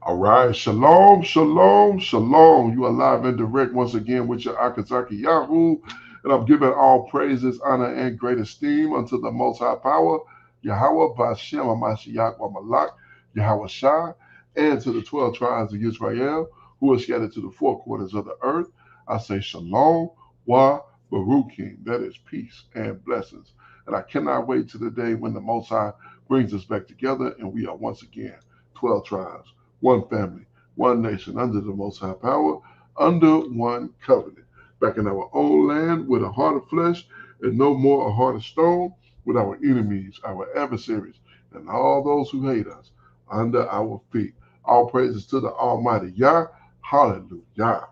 All right, shalom, shalom, shalom. You are live and direct once again with your Akazaki Yahoo, and I'm giving all praises, honor, and great esteem unto the Most High Power, Yahweh Bashem Hamashiach wa Malak, Yahweh Shai, and to the 12 tribes of Israel who are scattered to the four corners of the earth. I say shalom wa baruchim. That is peace and blessings. And I cannot wait to the day when the Most High brings us back together and we are once again 12 tribes, one family, one nation, under the Most High Power, under one covenant, back in our own land with a heart of flesh and no more a heart of stone, with our enemies, our adversaries, and all those who hate us under our feet. All praises to the Almighty Yah. Hallelujah.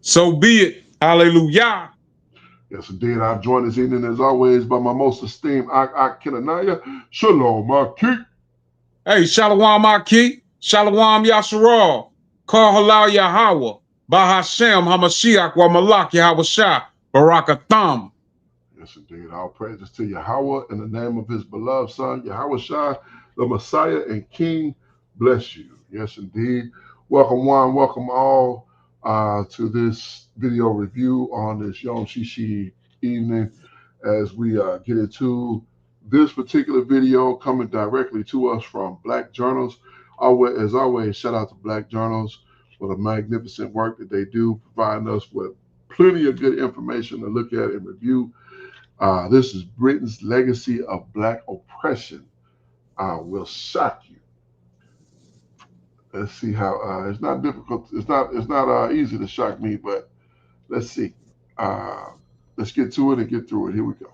So be it. Hallelujah. Yes, indeed. I'm joined this evening, as always, by my most esteemed Ak Kenaniah. Shalom, Aki. Hey, Shalom Aki. Shalom Yasharal, Kal Halal Yahweh, Bahashem Hamashiach wa Malak Yahweh Shah, Barakatham. Yes, indeed. All praises to Yahweh in the name of his beloved son, Yahweh Shah, the Messiah and King. Bless you. Yes, indeed. Welcome one, welcome all to this video review on this Yom Shishi evening as we get into this particular video coming directly to us from Black Journals. As always, shout out to Black Journals for the magnificent work that they do, providing us with plenty of good information to look at and review. This is Britain's legacy of Black oppression. Will shock you. Let's see how it's not difficult. It's not easy to shock me, but let's see. Let's get to it and get through it. Here we go.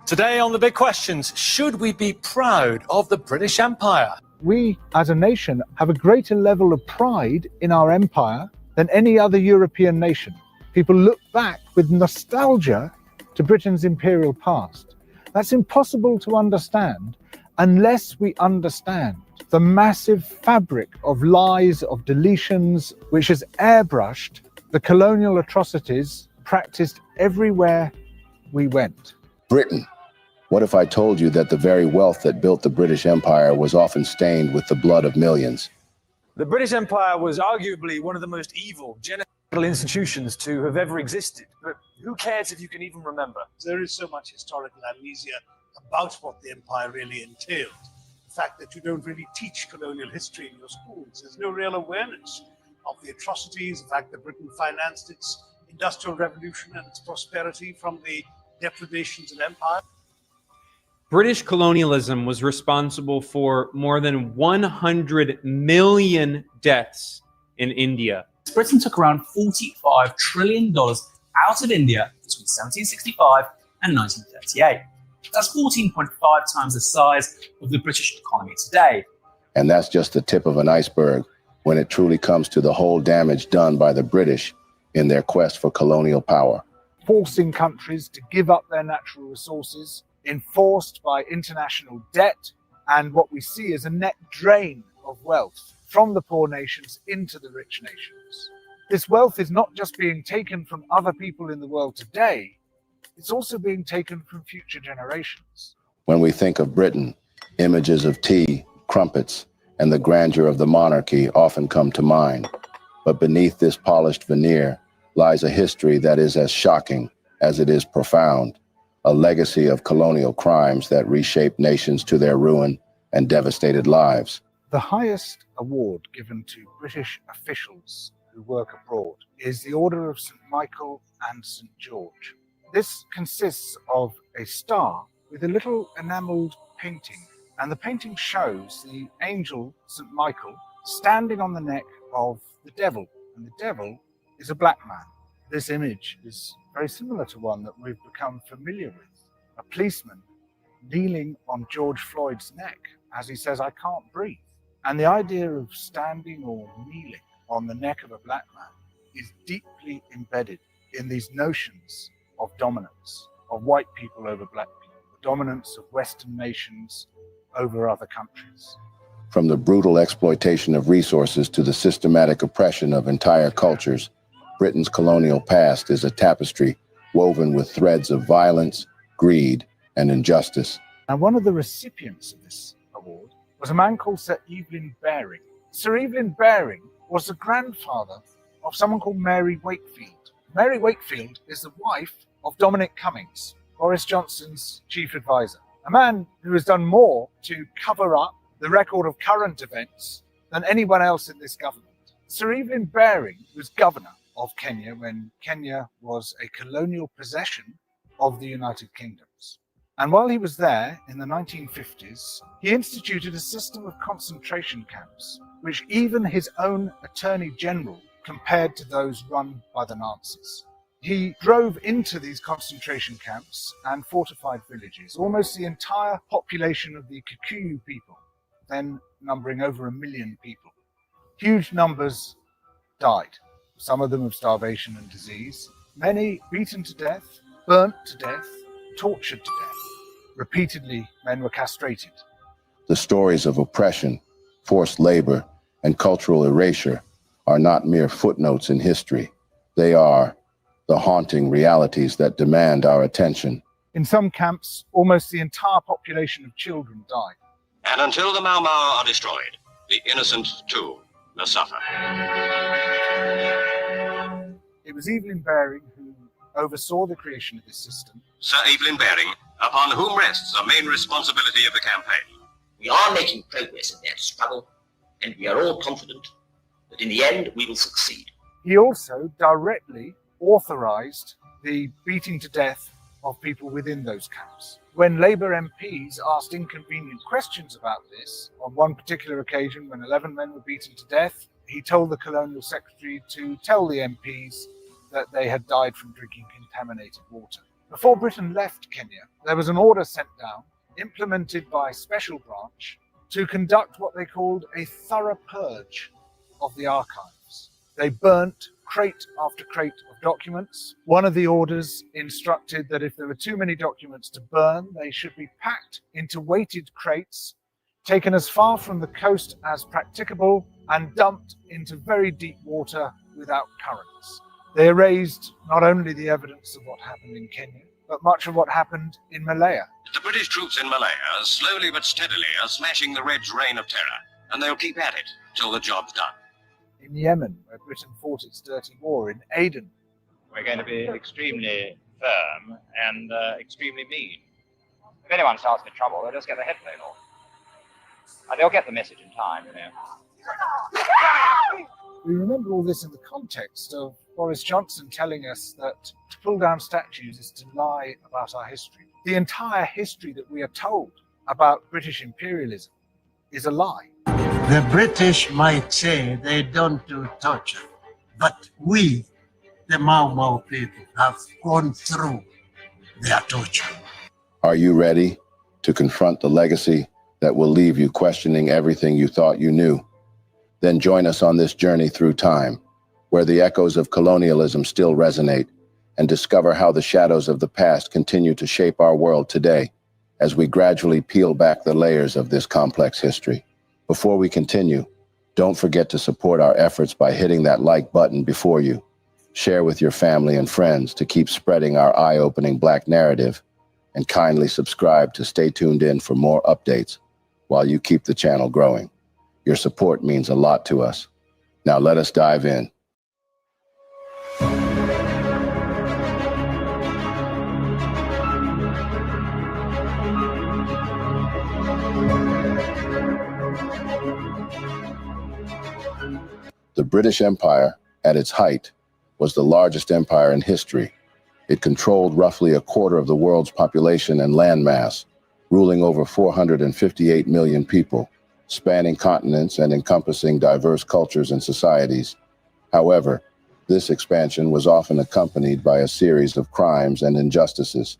Today on The Big Questions, should we be proud of the British Empire? We, as a nation, have a greater level of pride in our empire than any other European nation. People look back with nostalgia to Britain's imperial past. That's impossible to understand unless we understand the massive fabric of lies, of deletions, which has airbrushed the colonial atrocities practiced everywhere we went. Britain. What if I told you that the very wealth that built the British Empire was often stained with the blood of millions? The British Empire was arguably one of the most evil, genocidal institutions to have ever existed. But who cares if you can even remember? There is so much historical amnesia about what the empire really entailed. The fact that you don't really teach colonial history in your schools. There's no real awareness of the atrocities, the fact that Britain financed its industrial revolution and its prosperity from the depredations of empire. British colonialism was responsible for more than 100 million deaths in India. Britain took around $45 trillion out of India between 1765 and 1938. That's 14.5 times the size of the British economy today. And that's just the tip of an iceberg when it truly comes to the whole damage done by the British in their quest for colonial power. Forcing countries to give up their natural resources, enforced by international debt, and what we see is a net drain of wealth from the poor nations into the rich nations. This wealth is not just being taken from other people in the world today, it's also being taken from future generations. When we think of Britain, images of tea, crumpets, and the grandeur of the monarchy often come to mind. But beneath this polished veneer lies a history that is as shocking as it is profound, a legacy of colonial crimes that reshaped nations to their ruin and devastated lives. The highest award given to British officials who work abroad is the Order of St. Michael and St. George. This consists of a star with a little enameled painting, and the painting shows the angel St. Michael standing on the neck of the devil, and the devil is a black man. This image is very similar to one that we've become familiar with. A policeman kneeling on George Floyd's neck as he says, "I can't breathe." And the idea of standing or kneeling on the neck of a black man is deeply embedded in these notions of dominance, of white people over black people, the dominance of Western nations over other countries. From the brutal exploitation of resources to the systematic oppression of entire cultures, Britain's colonial past is a tapestry woven with threads of violence, greed, and injustice. And one of the recipients of this award was a man called Sir Evelyn Baring. Sir Evelyn Baring was the grandfather of someone called Mary Wakefield. Mary Wakefield is the wife of Dominic Cummings, Boris Johnson's chief advisor, a man who has done more to cover up the record of current events than anyone else in this government. Sir Evelyn Baring was governor of Kenya when Kenya was a colonial possession of the United Kingdoms. And while he was there in the 1950s, he instituted a system of concentration camps, which even his own Attorney General compared to those run by the Nazis. He drove into these concentration camps and fortified villages. Almost the entire population of the Kikuyu people, then numbering over 1 million people. Huge numbers died, some of them of starvation and disease, many beaten to death, burnt to death, tortured to death. Repeatedly, men were castrated. The stories of oppression, forced labor, and cultural erasure are not mere footnotes in history. They are the haunting realities that demand our attention. In some camps, almost the entire population of children died. And until the Mau Mau are destroyed, the innocent too will suffer. It was Evelyn Baring who oversaw the creation of this system. Sir Evelyn Baring, upon whom rests the main responsibility of the campaign. We are making progress in that struggle, and we are all confident that in the end we will succeed. He also directly authorized the beating to death of people within those camps. When Labour MPs asked inconvenient questions about this, on one particular occasion when 11 men were beaten to death, he told the Colonial Secretary to tell the MPs that they had died from drinking contaminated water. Before Britain left Kenya, there was an order sent down, implemented by a special branch, to conduct what they called a thorough purge of the archives. They burnt crate after crate of documents. One of the orders instructed that if there were too many documents to burn, they should be packed into weighted crates, taken as far from the coast as practicable, and dumped into very deep water without currents. They erased not only the evidence of what happened in Kenya, but much of what happened in Malaya. The British troops in Malaya, slowly but steadily, are smashing the Reds' reign of terror, and they'll keep at it till the job's done. In Yemen, where Britain fought its dirty war, in Aden. We're going to be extremely firm and extremely mean. If anyone starts to trouble, they'll just get the head blown off. They'll get the message in time, you know. We remember all this in the context of Boris Johnson telling us that to pull down statues is to lie about our history. The entire history that we are told about British imperialism is a lie. The British might say they don't do torture, but we, the Mau Mau people, have gone through their torture. Are you ready to confront the legacy that will leave you questioning everything you thought you knew? Then join us on this journey through time, where the echoes of colonialism still resonate, and discover how the shadows of the past continue to shape our world today as we gradually peel back the layers of this complex history. Before we continue, don't forget to support our efforts by hitting that like button before you. Share with your family and friends to keep spreading our eye-opening Black narrative, and kindly subscribe to stay tuned in for more updates while you keep the channel growing. Your support means a lot to us. Now let us dive in. The British Empire, at its height, was the largest empire in history. It controlled roughly a quarter of the world's population and landmass, ruling over 458 million people, spanning continents and encompassing diverse cultures and societies. However, this expansion was often accompanied by a series of crimes and injustices.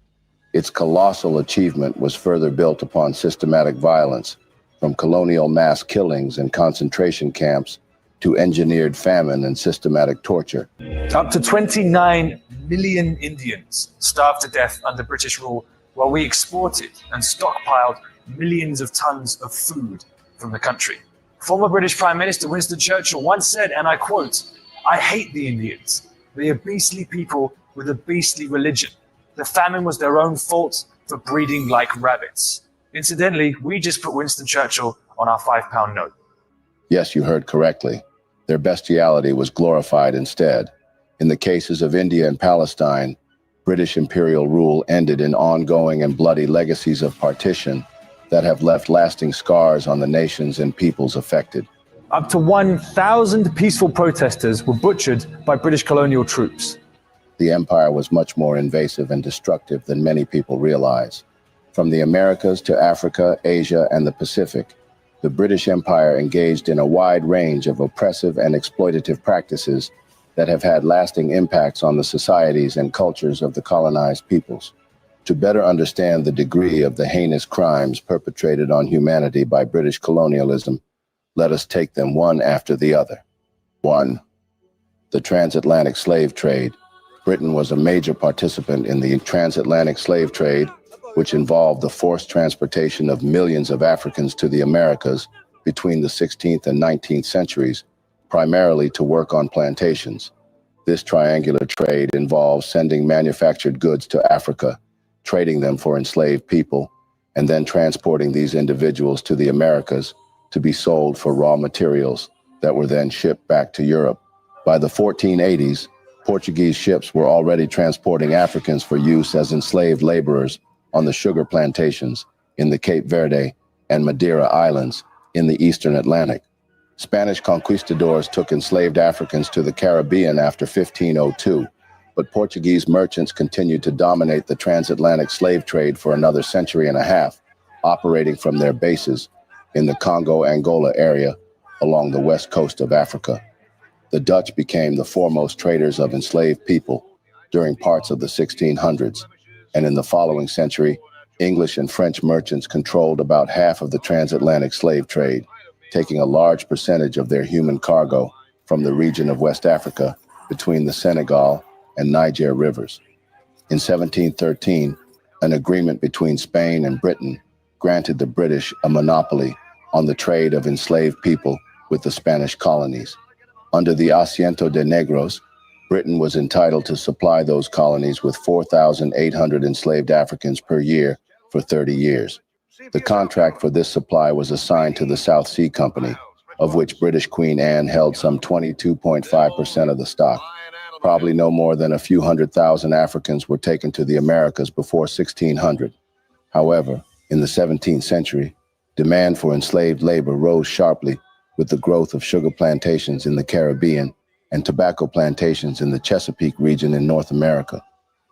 Its colossal achievement was further built upon systematic violence, from colonial mass killings and concentration camps to engineered famine and systematic torture. Up to 29 million Indians starved to death under British rule, while we exported and stockpiled millions of tons of food from the country. Former British Prime Minister Winston Churchill once said, and I quote, "I hate the Indians. They are beastly people with a beastly religion. The famine was their own fault, for breeding like rabbits. Incidentally, we just put Winston Churchill on our £5 note. Yes, you heard correctly. Their bestiality was glorified instead. In the cases of India and Palestine, British imperial rule ended in ongoing and bloody legacies of partition that have left lasting scars on the nations and peoples affected. Up to 1,000 peaceful protesters were butchered by British colonial troops. The empire was much more invasive and destructive than many people realize. From the Americas to Africa, Asia, and the Pacific, the British Empire engaged in a wide range of oppressive and exploitative practices that have had lasting impacts on the societies and cultures of the colonized peoples. To better understand the degree of the heinous crimes perpetrated on humanity by British colonialism, let us take them one after the other. 1. The transatlantic slave trade. Britain was a major participant in the transatlantic slave trade, which involved the forced transportation of millions of Africans to the Americas between the 16th and 19th centuries, primarily to work on plantations. This triangular trade involves sending manufactured goods to Africa, trading them for enslaved people, and then transporting these individuals to the Americas to be sold for raw materials that were then shipped back to Europe. By the 1480s, Portuguese ships were already transporting Africans for use as enslaved laborers on the sugar plantations in the Cape Verde and Madeira Islands in the Eastern Atlantic. Spanish conquistadors took enslaved Africans to the Caribbean after 1502, but Portuguese merchants continued to dominate the transatlantic slave trade for another century and a half, operating from their bases in the Congo-Angola area along the west coast of Africa. The Dutch became the foremost traders of enslaved people during parts of the 1600s, and in the following century, English and French merchants controlled about half of the transatlantic slave trade, taking a large percentage of their human cargo from the region of West Africa between the Senegal and Niger rivers. In 1713, an agreement between Spain and Britain granted the British a monopoly on the trade of enslaved people with the Spanish colonies. Under the Asiento de Negros, Britain was entitled to supply those colonies with 4,800 enslaved Africans per year for 30 years. The contract for this supply was assigned to the South Sea Company, of which British Queen Anne held some 22.5% of the stock. Probably no more than a few 100,000 Africans were taken to the Americas before 1600. However, in the 17th century, demand for enslaved labor rose sharply with the growth of sugar plantations in the Caribbean and tobacco plantations in the Chesapeake region in North America.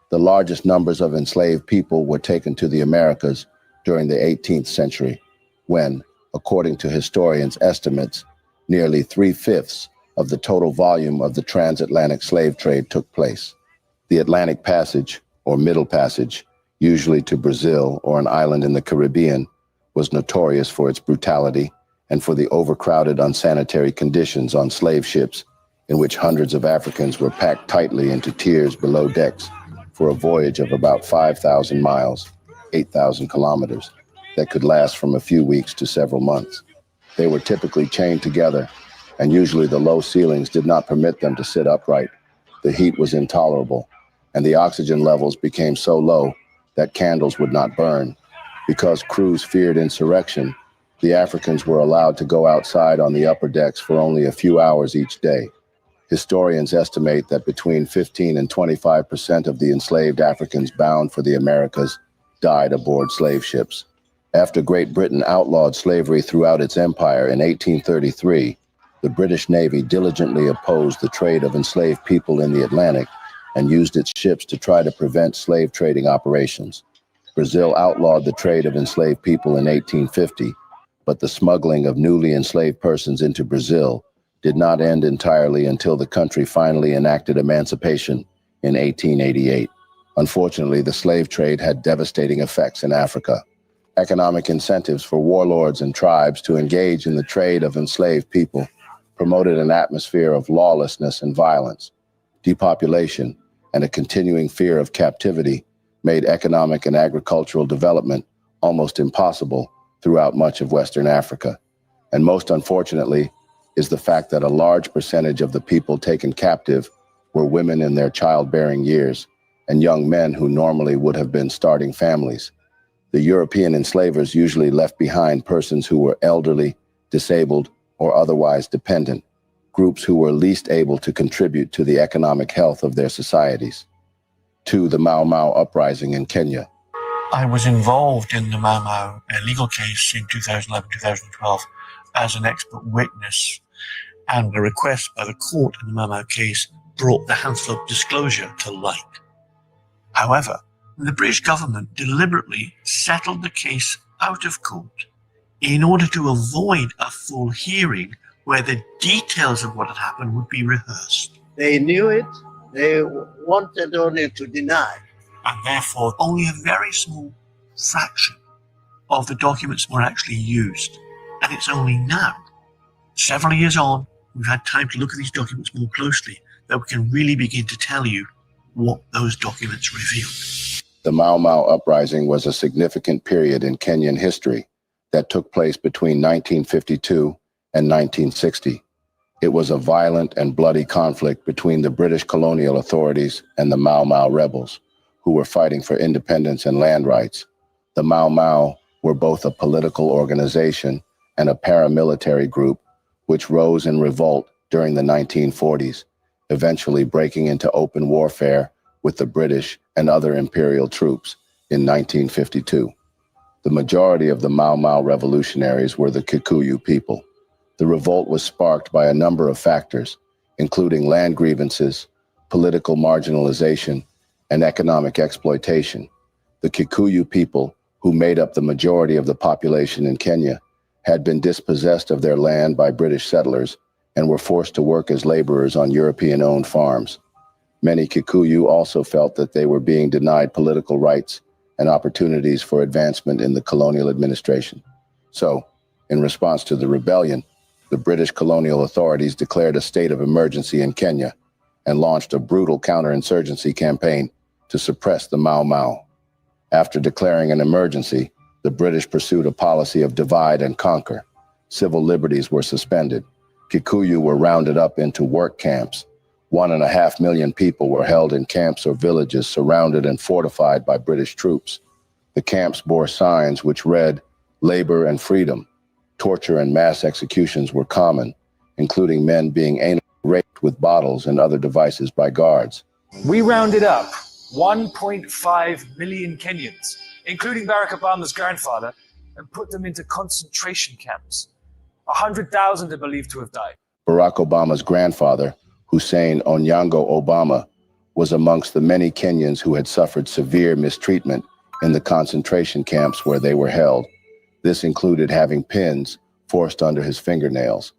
The largest numbers of enslaved people were taken to the Americas during the 18th century, when, according to historians' estimates, nearly 3/5 of the total volume of the transatlantic slave trade took place. The Atlantic Passage, or Middle Passage, usually to Brazil or an island in the Caribbean, was notorious for its brutality and for the overcrowded, unsanitary conditions on slave ships in which hundreds of Africans were packed tightly into tiers below decks for a voyage of about 5,000 miles, 8,000 kilometers, that could last from a few weeks to several months. They were typically chained together, and usually the low ceilings did not permit them to sit upright. The heat was intolerable, and the oxygen levels became so low that candles would not burn. Because crews feared insurrection, the Africans were allowed to go outside on the upper decks for only a few hours each day. Historians estimate that between 15 and 25% of the enslaved Africans bound for the Americas died aboard slave ships. After Great Britain outlawed slavery throughout its empire in 1833, the British Navy diligently opposed the trade of enslaved people in the Atlantic and used its ships to try to prevent slave trading operations. Brazil outlawed the trade of enslaved people in 1850, but the smuggling of newly enslaved persons into Brazil did not end entirely until the country finally enacted emancipation in 1888. Unfortunately, the slave trade had devastating effects in Africa. Economic incentives for warlords and tribes to engage in the trade of enslaved people promoted an atmosphere of lawlessness and violence. Depopulation and a continuing fear of captivity made economic and agricultural development almost impossible throughout much of Western Africa. And most unfortunately is the fact that a large percentage of the people taken captive were women in their childbearing years and young men who normally would have been starting families. The European enslavers usually left behind persons who were elderly, disabled, or otherwise dependent, groups who were least able to contribute to the economic health of their societies. 2. The Mau Mau uprising in Kenya. I was involved in the Mau Mau legal case in 2011-2012 as an expert witness, and a request by the court in the Mau Mau case brought the Hanslope disclosure to light. However, the British government deliberately settled the case out of court in order to avoid a full hearing where the details of what had happened would be rehearsed. They knew it. They wanted only to deny. And therefore, only a very small fraction of the documents were actually used. And it's only now, several years on, we've had time to look at these documents more closely, that we can really begin to tell you what those documents revealed. The Mau Mau uprising was a significant period in Kenyan history that took place between 1952 and 1960. It was a violent and bloody conflict between the British colonial authorities and the Mau Mau rebels, who were fighting for independence and land rights. The Mau Mau were both a political organization and a paramilitary group, which rose in revolt during the 1940s, eventually breaking into open warfare with the British and other imperial troops in 1952. The majority of the Mau Mau revolutionaries were the Kikuyu people. The revolt was sparked by a number of factors, including land grievances, political marginalization, and economic exploitation. The Kikuyu people, who made up the majority of the population in Kenya, had been dispossessed of their land by British settlers and were forced to work as laborers on European-owned farms. Many Kikuyu also felt that they were being denied political rights and opportunities for advancement in the colonial administration. So, in response to the rebellion, the British colonial authorities declared a state of emergency in Kenya and launched a brutal counterinsurgency campaign to suppress the Mau Mau. After declaring an emergency, the British pursued a policy of divide and conquer. Civil liberties were suspended. Kikuyu were rounded up into work camps. 1.5 million people were held in camps or villages surrounded and fortified by British troops. The camps bore signs which read, "Labor and freedom." Torture and mass executions were common, including men being anally raped with bottles and other devices by guards. We rounded up 1.5 million Kenyans, including Barack Obama's grandfather, and put them into concentration camps. 100,000 are believed to have died. Barack Obama's grandfather, Hussein Onyango Obama, was amongst the many Kenyans who had suffered severe mistreatment in the concentration camps where they were held. This included having pins forced under his fingernails.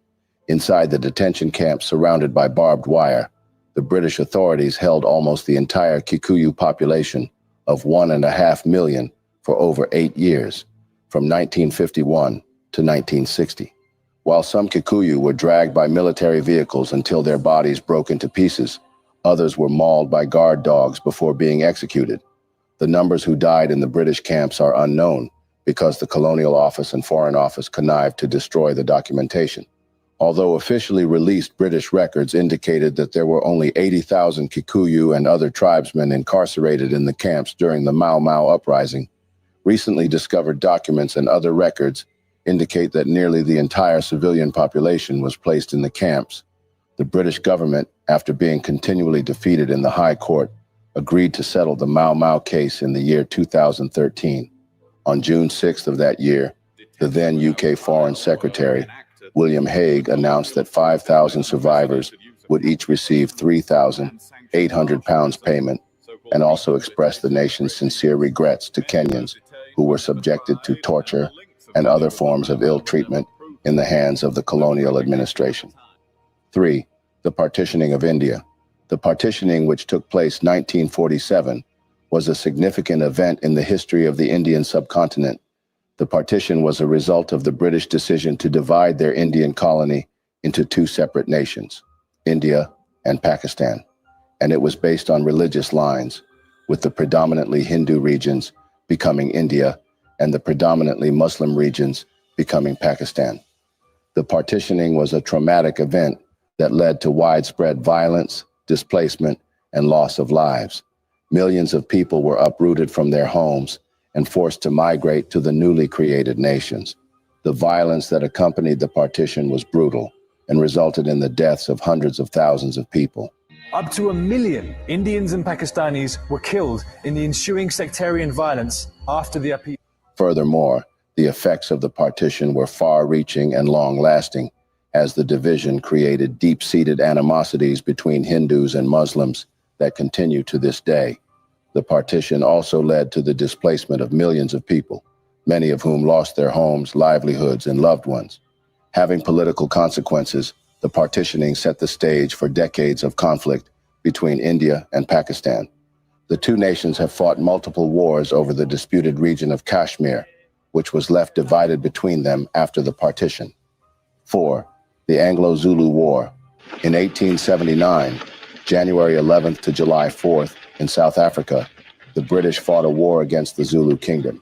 Inside the detention camps surrounded by barbed wire, the British authorities held almost the entire Kikuyu population of 1.5 million for over 8 years, from 1951 to 1960. While some Kikuyu were dragged by military vehicles until their bodies broke into pieces, others were mauled by guard dogs before being executed. The numbers who died in the British camps are unknown because the Colonial Office and Foreign Office connived to destroy the documentation. Although officially released British records indicated that there were only 80,000 Kikuyu and other tribesmen incarcerated in the camps during the Mau Mau uprising, recently discovered documents and other records indicate that nearly the entire civilian population was placed in the camps. The British government, after being continually defeated in the High Court, agreed to settle the Mau Mau case in the year 2013. On June 6th of that year, the then UK Foreign Secretary, William Hague, announced that 5,000 survivors would each receive £3,800 payment, and also expressed the nation's sincere regrets to Kenyans who were subjected to torture and other forms of ill treatment in the hands of the colonial administration. 3. The partitioning of India. The partitioning, which took place 1947, was a significant event in the history of the Indian subcontinent. The partition was a result of the British decision to divide their Indian colony into 2 separate nations, India and Pakistan, and it was based on religious lines, with the predominantly Hindu regions becoming India and the predominantly Muslim regions becoming Pakistan. The partitioning was a traumatic event that led to widespread violence, displacement, and loss of lives. Millions of people were uprooted from their homes and forced to migrate to the newly created nations. The violence that accompanied the partition was brutal and resulted in the deaths of hundreds of thousands of people. Up to 1 million Indians and Pakistanis were killed in the ensuing sectarian violence after the upheaval. Furthermore, the effects of the partition were far-reaching and long-lasting, as the division created deep-seated animosities between Hindus and Muslims that continue to this day. The partition also led to the displacement of millions of people, many of whom lost their homes, livelihoods, and loved ones. Having political consequences, the partitioning set the stage for decades of conflict between India and Pakistan. The two nations have fought multiple wars over the disputed region of Kashmir, which was left divided between them after the partition. 4. The Anglo-Zulu War. In 1879, January 11th to July 4th, in South Africa, the British fought a war against the Zulu kingdom.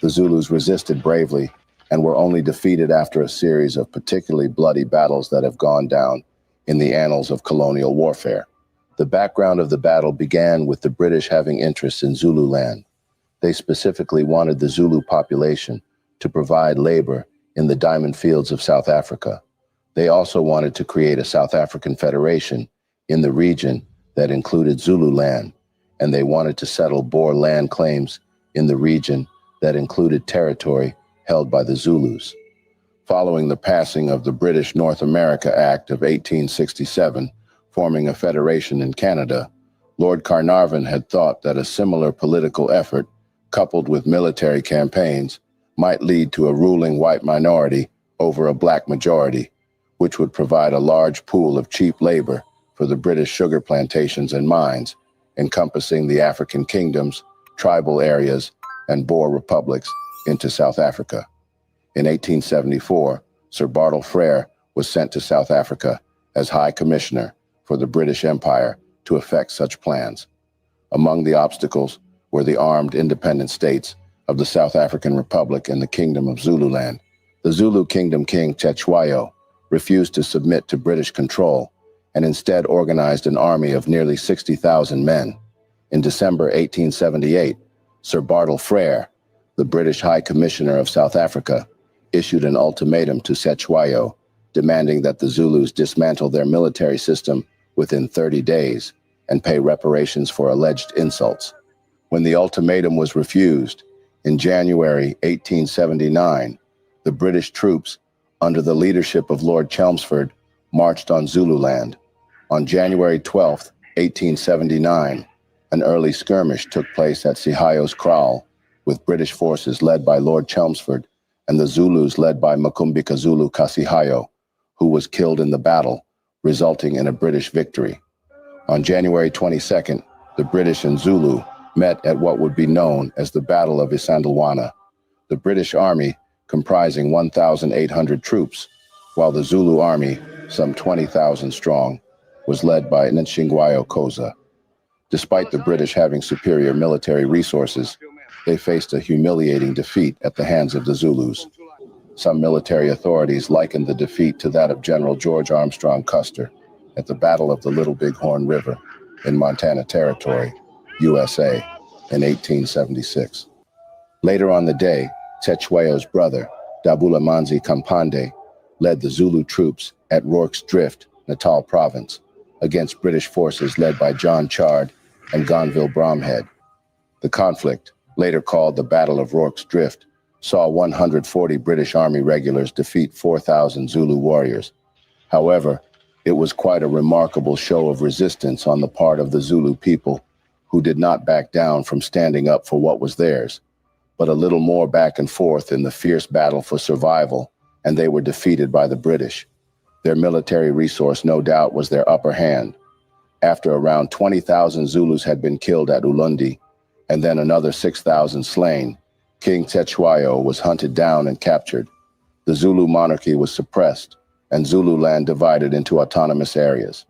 The Zulus resisted bravely and were only defeated after a series of particularly bloody battles that have gone down in the annals of colonial warfare. The background of the battle began with the British having interests in Zululand. They specifically wanted the Zulu population to provide labor in the diamond fields of South Africa. They also wanted to create a South African federation in the region that included Zululand, and they wanted to settle Boer land claims in the region that included territory held by the Zulus. Following the passing of the British North America Act of 1867, forming a federation in Canada, Lord Carnarvon had thought that a similar political effort, coupled with military campaigns, might lead to a ruling white minority over a black majority, which would provide a large pool of cheap labor for the British sugar plantations and mines, encompassing the African kingdoms, tribal areas, and Boer republics into South Africa. In 1874, Sir Bartle Frere was sent to South Africa as High Commissioner for the British Empire to effect such plans. Among the obstacles were the armed independent states of the South African Republic and the Kingdom of Zululand. The Zulu Kingdom King Cetshwayo refused to submit to British control and instead organized an army of nearly 60,000 men. In December 1878, Sir Bartle Frere, the British High Commissioner of South Africa, issued an ultimatum to Cetshwayo, demanding that the Zulus dismantle their military system within 30 days and pay reparations for alleged insults. When the ultimatum was refused, in January 1879, the British troops, under the leadership of Lord Chelmsford, marched on Zululand. On January 12, 1879, an early skirmish took place at Sihayo's Kraal, with British forces led by Lord Chelmsford and the Zulus led by Makumbika Zulu Kasihayo, who was killed in the battle, resulting in a British victory. On January 22nd, the British and Zulu met at what would be known as the Battle of Isandlwana. The British Army, comprising 1,800 troops, while the Zulu Army, some 20,000 strong, was led by Nshingwayo Khoza. Despite the British having superior military resources, they faced a humiliating defeat at the hands of the Zulus. Some military authorities likened the defeat to that of General George Armstrong Custer at the Battle of the Little Bighorn River in Montana Territory, USA, in 1876. Later on the day, Cetshwayo's brother, Dabulamanzi Kampande, led the Zulu troops at Rorke's Drift, Natal Province, against British forces led by John Chard and Gonville Bromhead. The conflict, later called the Battle of Rorke's Drift, saw 140 British Army regulars defeat 4,000 Zulu warriors. However, it was quite a remarkable show of resistance on the part of the Zulu people, who did not back down from standing up for what was theirs, but a little more back and forth in the fierce battle for survival, and they were defeated by the British. Their military resource, no doubt, was their upper hand. After around 20,000 Zulus had been killed at Ulundi, and then another 6,000 slain, King Cetshwayo was hunted down and captured. The Zulu monarchy was suppressed, and Zululand divided into autonomous areas.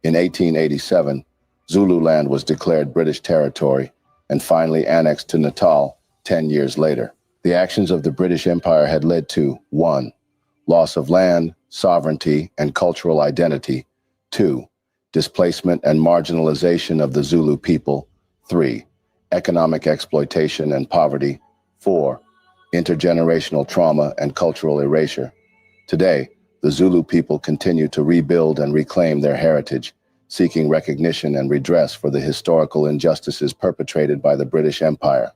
In 1887, Zululand was declared British territory and finally annexed to Natal 10 years later. The actions of the British Empire had led to 1. Loss of land, sovereignty, and cultural identity. 2. Displacement and marginalization of the Zulu people. 3. economic exploitation and poverty. 4. Intergenerational trauma and cultural erasure. Today, the Zulu people continue to rebuild and reclaim their heritage, seeking recognition and redress for the historical injustices perpetrated by the British Empire.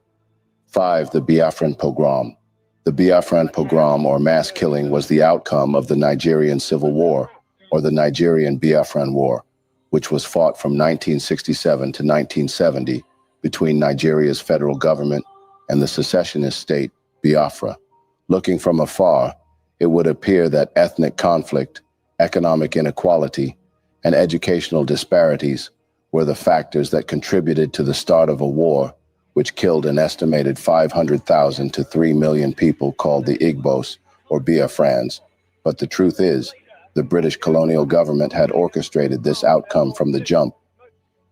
5. The Biafran Pogrom. The Biafran Pogrom, or mass killing, was the outcome of the Nigerian Civil War, or the Nigerian Biafran War, which was fought from 1967 to 1970 between Nigeria's federal government and the secessionist state, Biafra. Looking from afar, it would appear that ethnic conflict, economic inequality, and educational disparities were the factors that contributed to the start of a war which killed an estimated 500,000 to 3 million people called the Igbos, or Biafrans. But the truth is, the British colonial government had orchestrated this outcome from the jump.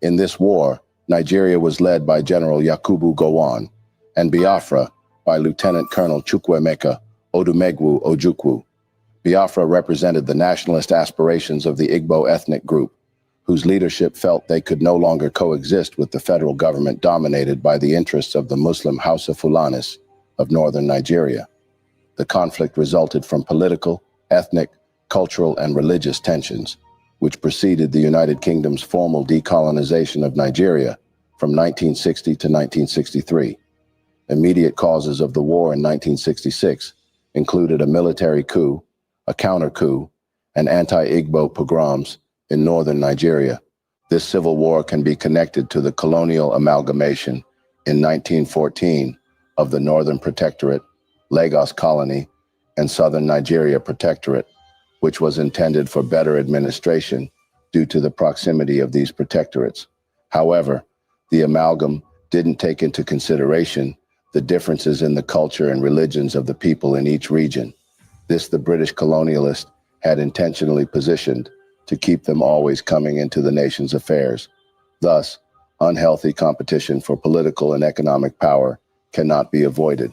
In this war, Nigeria was led by General Yakubu Gowon, and Biafra by Lieutenant Colonel Chukwuemeka Odumegwu Ojukwu. Biafra represented the nationalist aspirations of the Igbo ethnic group, whose leadership felt they could no longer coexist with the federal government dominated by the interests of the Muslim Hausa Fulanis of northern Nigeria. The conflict resulted from political, ethnic, cultural, and religious tensions, which preceded the United Kingdom's formal decolonization of Nigeria from 1960 to 1963. Immediate causes of the war in 1966 included a military coup, a counter-coup, and anti-Igbo pogroms in northern Nigeria. This civil war can be connected to the colonial amalgamation in 1914 of the Northern Protectorate, Lagos Colony, and Southern Nigeria Protectorate, which was intended for better administration due to the proximity of these protectorates. However, the amalgam didn't take into consideration the differences in the culture and religions of the people in each region. This the British colonialist had intentionally positioned to keep them always coming into the nation's affairs. Thus, unhealthy competition for political and economic power cannot be avoided.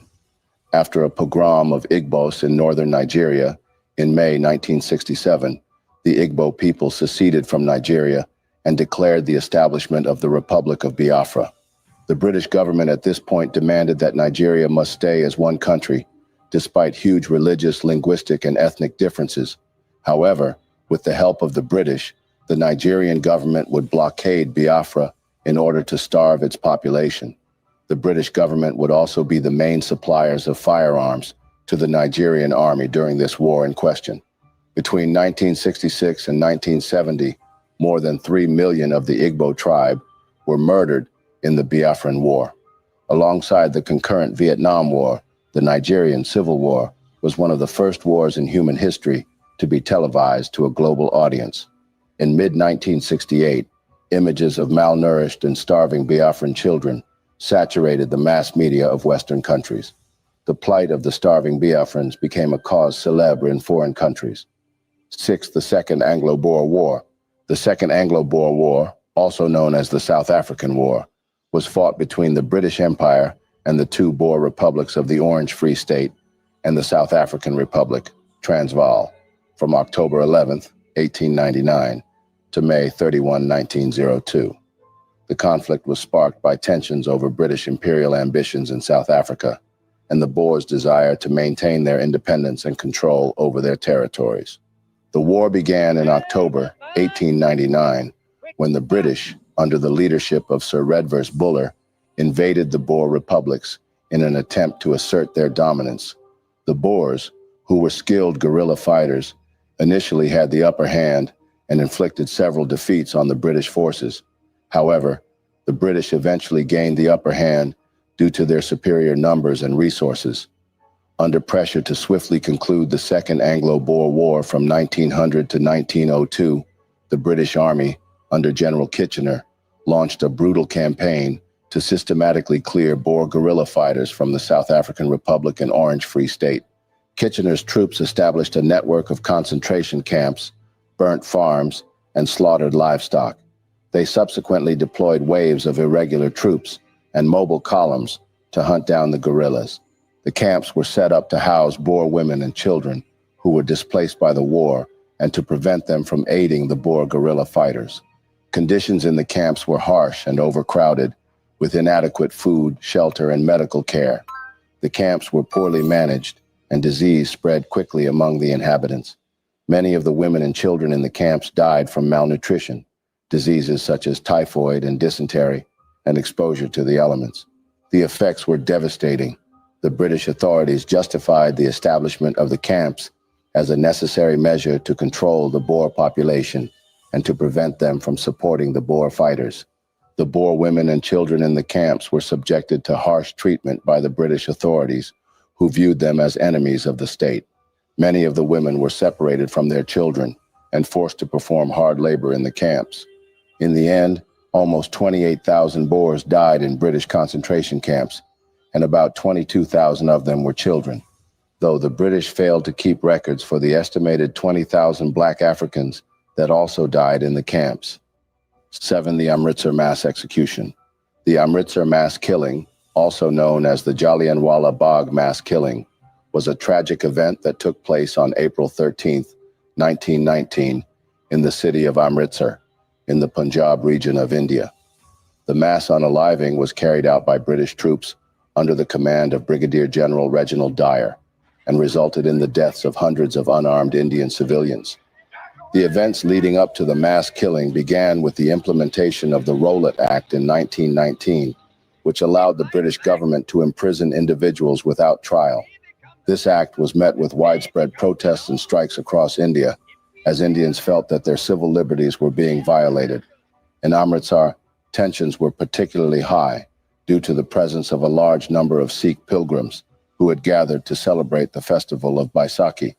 After a pogrom of Igbos in northern Nigeria in May 1967, the Igbo people seceded from Nigeria and declared the establishment of the Republic of Biafra. The British government at this point demanded that Nigeria must stay as one country, despite huge religious, linguistic, and ethnic differences. However, with the help of the British, the Nigerian government would blockade Biafra in order to starve its population. The British government would also be the main suppliers of firearms to the Nigerian army during this war in question. Between 1966 and 1970, more than 3 million of the Igbo tribe were murdered in the Biafran War. Alongside the concurrent Vietnam War, the Nigerian Civil War was one of the first wars in human history to be televised to a global audience. In mid-1968, images of malnourished and starving Biafran children saturated the mass media of Western countries. The plight of the starving Biafrans became a cause célèbre in foreign countries. 6. The Second Anglo-Boer War. The Second Anglo-Boer War, also known as the South African War, was fought between the British Empire and the two Boer republics of the Orange Free State and the South African Republic, Transvaal, from October 11, 1899 to May 31, 1902. The conflict was sparked by tensions over British imperial ambitions in South Africa and the Boers' desire to maintain their independence and control over their territories. The war began in October 1899 when the British, under the leadership of Sir Redvers Buller, invaded the Boer republics in an attempt to assert their dominance. The Boers, who were skilled guerrilla fighters, initially had the upper hand and inflicted several defeats on the British forces. However, the British eventually gained the upper hand due to their superior numbers and resources. Under pressure to swiftly conclude the Second Anglo-Boer War from 1900 to 1902, the British Army, under General Kitchener, launched a brutal campaign to systematically clear Boer guerrilla fighters from the South African Republic and Orange Free State. Kitchener's troops established a network of concentration camps, burnt farms, and slaughtered livestock. They subsequently deployed waves of irregular troops and mobile columns to hunt down the guerrillas. The camps were set up to house Boer women and children who were displaced by the war and to prevent them from aiding the Boer guerrilla fighters. Conditions in the camps were harsh and overcrowded, with inadequate food, shelter, and medical care. The camps were poorly managed, and disease spread quickly among the inhabitants. Many of the women and children in the camps died from malnutrition, diseases such as typhoid and dysentery, and exposure to the elements. The effects were devastating. The British authorities justified the establishment of the camps as a necessary measure to control the Boer population and to prevent them from supporting the Boer fighters. The Boer women and children in the camps were subjected to harsh treatment by the British authorities, who viewed them as enemies of the state. Many of the women were separated from their children and forced to perform hard labor in the camps. In the end, almost 28,000 Boers died in British concentration camps, and about 22,000 of them were children, though the British failed to keep records for the estimated 20,000 Black Africans that also died in the camps. 7. The Amritsar mass execution. The Amritsar mass killing, also known as the Jallianwala Bagh mass killing, was a tragic event that took place on April 13, 1919, in the city of Amritsar, in the Punjab region of India. The mass unaliving was carried out by British troops under the command of Brigadier General Reginald Dyer, and resulted in the deaths of hundreds of unarmed Indian civilians. The events leading up to the mass killing began with the implementation of the Rowlatt Act in 1919, which allowed the British government to imprison individuals without trial. This act was met with widespread protests and strikes across India, as Indians felt that their civil liberties were being violated. In Amritsar, tensions were particularly high due to the presence of a large number of Sikh pilgrims who had gathered to celebrate the festival of Baisakhi.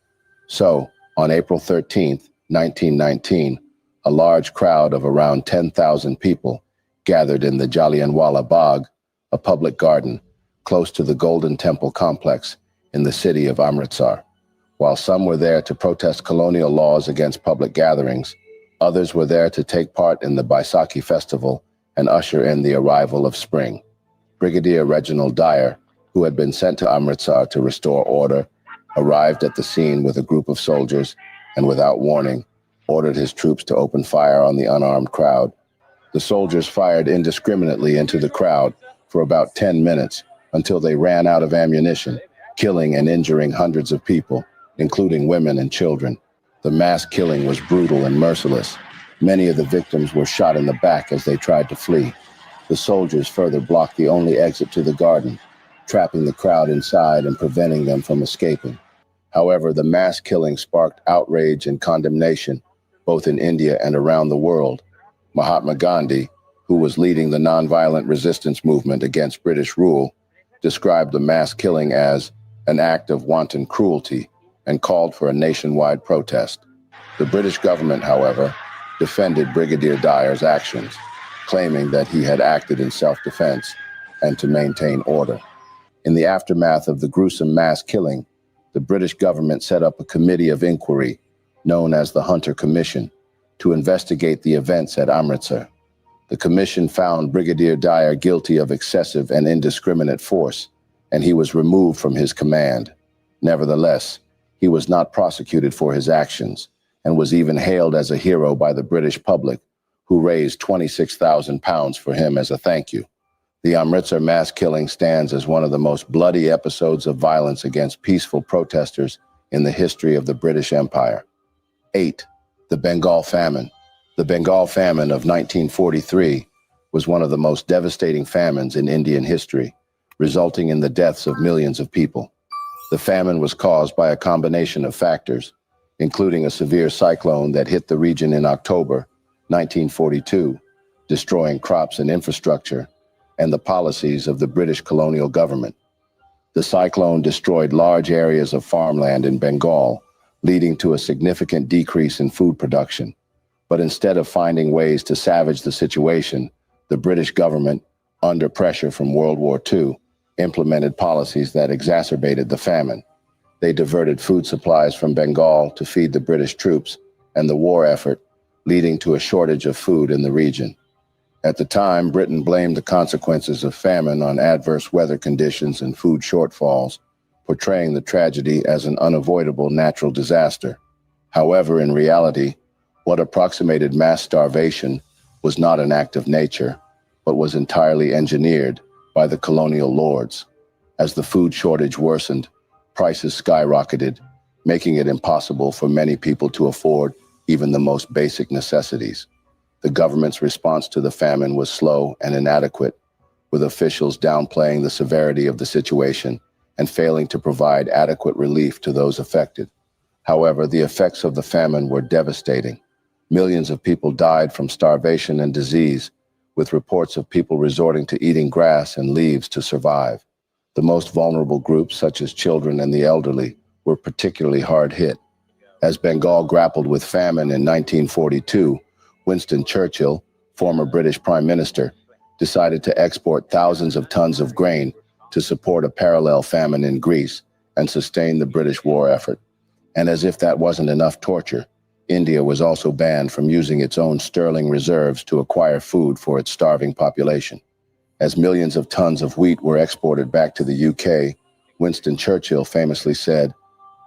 So, on April 13th, 1919, a large crowd of around 10,000 people gathered in the Jallianwala Bagh, a public garden close to the Golden Temple complex in the city of Amritsar. While some were there to protest colonial laws against public gatherings, others were there to take part in the Baisakhi festival and usher in the arrival of spring. Brigadier Reginald Dyer, who had been sent to Amritsar to restore order, arrived at the scene with a group of soldiers and, without warning, ordered his troops to open fire on the unarmed crowd. The soldiers fired indiscriminately into the crowd for about 10 minutes until they ran out of ammunition, killing and injuring hundreds of people, including women and children. The mass killing was brutal and merciless. Many of the victims were shot in the back as they tried to flee. The soldiers further blocked the only exit to the garden, trapping the crowd inside and preventing them from escaping. However, the mass killing sparked outrage and condemnation, both in India and around the world. Mahatma Gandhi, who was leading the nonviolent resistance movement against British rule, described the mass killing as an act of wanton cruelty and called for a nationwide protest. The British government, however, defended Brigadier Dyer's actions, claiming that he had acted in self-defense and to maintain order. In the aftermath of the gruesome mass killing, the British government set up a committee of inquiry, known as the Hunter Commission, to investigate the events at Amritsar. The commission found Brigadier Dyer guilty of excessive and indiscriminate force, and he was removed from his command. Nevertheless, he was not prosecuted for his actions, and was even hailed as a hero by the British public, who raised £26,000 for him as a thank you. The Amritsar mass killing stands as one of the most bloody episodes of violence against peaceful protesters in the history of the British Empire. 8. The Bengal Famine. The Bengal Famine of 1943 was one of the most devastating famines in Indian history, resulting in the deaths of millions of people. The famine was caused by a combination of factors, including a severe cyclone that hit the region in October 1942, destroying crops and infrastructure, and the policies of the British colonial government. The cyclone destroyed large areas of farmland in Bengal, leading to a significant decrease in food production. But instead of finding ways to salvage the situation, the British government, under pressure from World War II, implemented policies that exacerbated the famine. They diverted food supplies from Bengal to feed the British troops and the war effort, leading to a shortage of food in the region. At the time, Britain blamed the consequences of famine on adverse weather conditions and food shortfalls, portraying the tragedy as an unavoidable natural disaster. However, in reality, what approximated mass starvation was not an act of nature, but was entirely engineered by the colonial lords. As the food shortage worsened, prices skyrocketed, making it impossible for many people to afford even the most basic necessities. The government's response to the famine was slow and inadequate, with officials downplaying the severity of the situation and failing to provide adequate relief to those affected. However, the effects of the famine were devastating. Millions of people died from starvation and disease, with reports of people resorting to eating grass and leaves to survive. The most vulnerable groups, such as children and the elderly, were particularly hard hit. As Bengal grappled with famine in 1942, Winston Churchill, former British Prime Minister, decided to export thousands of tons of grain to support a parallel famine in Greece and sustain the British war effort. And as if that wasn't enough torture, India was also banned from using its own sterling reserves to acquire food for its starving population. As millions of tons of wheat were exported back to the UK, Winston Churchill famously said,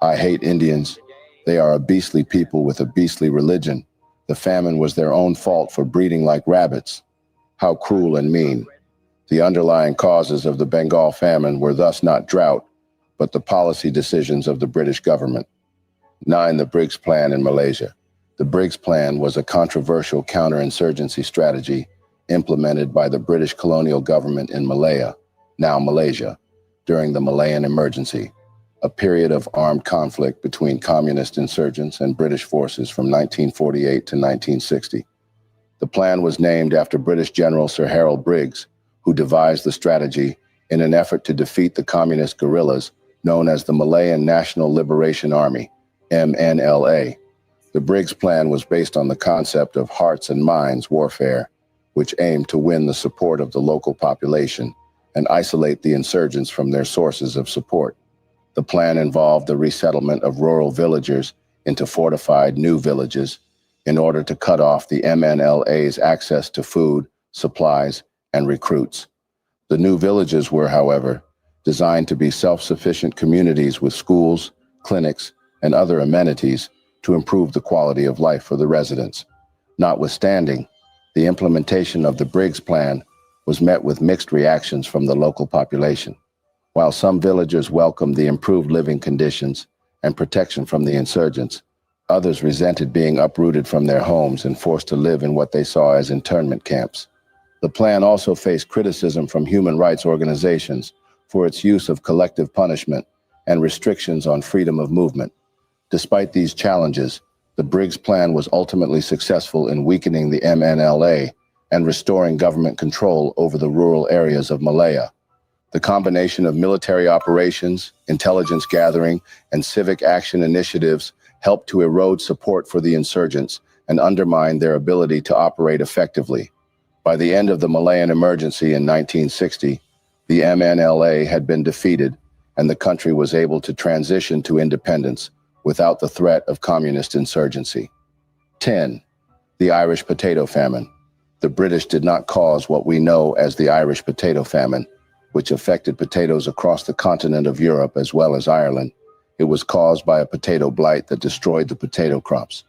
"I hate Indians. They are a beastly people with a beastly religion. The famine was their own fault for breeding like rabbits." How cruel and mean. The underlying causes of the Bengal famine were thus not drought, but the policy decisions of the British government. 9. The Briggs Plan in Malaysia. The Briggs Plan was a controversial counterinsurgency strategy implemented by the British colonial government in Malaya, now Malaysia, during the Malayan Emergency, a period of armed conflict between communist insurgents and British forces from 1948 to 1960. The plan was named after British General Sir Harold Briggs, who devised the strategy in an effort to defeat the communist guerrillas known as the Malayan National Liberation Army, MNLA. The Briggs Plan was based on the concept of hearts and minds warfare, which aimed to win the support of the local population and isolate the insurgents from their sources of support. The plan involved the resettlement of rural villagers into fortified new villages in order to cut off the MNLA's access to food, supplies, and recruits. The new villages were, however, designed to be self-sufficient communities with schools, clinics, and other amenities to improve the quality of life for the residents. Notwithstanding, the implementation of the Briggs Plan was met with mixed reactions from the local population. While some villagers welcomed the improved living conditions and protection from the insurgents, others resented being uprooted from their homes and forced to live in what they saw as internment camps. The plan also faced criticism from human rights organizations for its use of collective punishment and restrictions on freedom of movement. Despite these challenges, the Briggs Plan was ultimately successful in weakening the MNLA and restoring government control over the rural areas of Malaya. The combination of military operations, intelligence gathering, and civic action initiatives helped to erode support for the insurgents and undermine their ability to operate effectively. By the end of the Malayan Emergency in 1960, the MNLA had been defeated, and the country was able to transition to independence without the threat of communist insurgency. 10. The Irish Potato Famine. The British did not cause what we know as the Irish Potato Famine, which affected potatoes across the continent of Europe as well as Ireland. It was caused by a potato blight that destroyed the potato crops.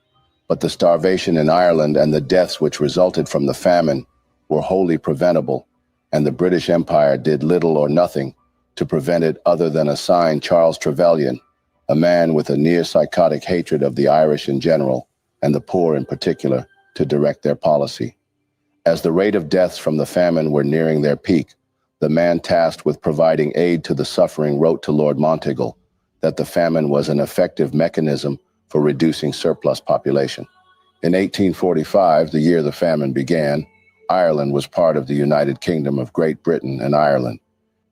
But the starvation in Ireland and the deaths which resulted from the famine were wholly preventable, and the British Empire did little or nothing to prevent it other than assign Charles Trevelyan, a man with a near-psychotic hatred of the Irish in general, and the poor in particular, to direct their policy. As the rate of deaths from the famine were nearing their peak, the man tasked with providing aid to the suffering wrote to Lord Monteagle that the famine was an effective mechanism for reducing surplus population. In 1845, the year the famine began, Ireland was part of the United Kingdom of Great Britain and Ireland,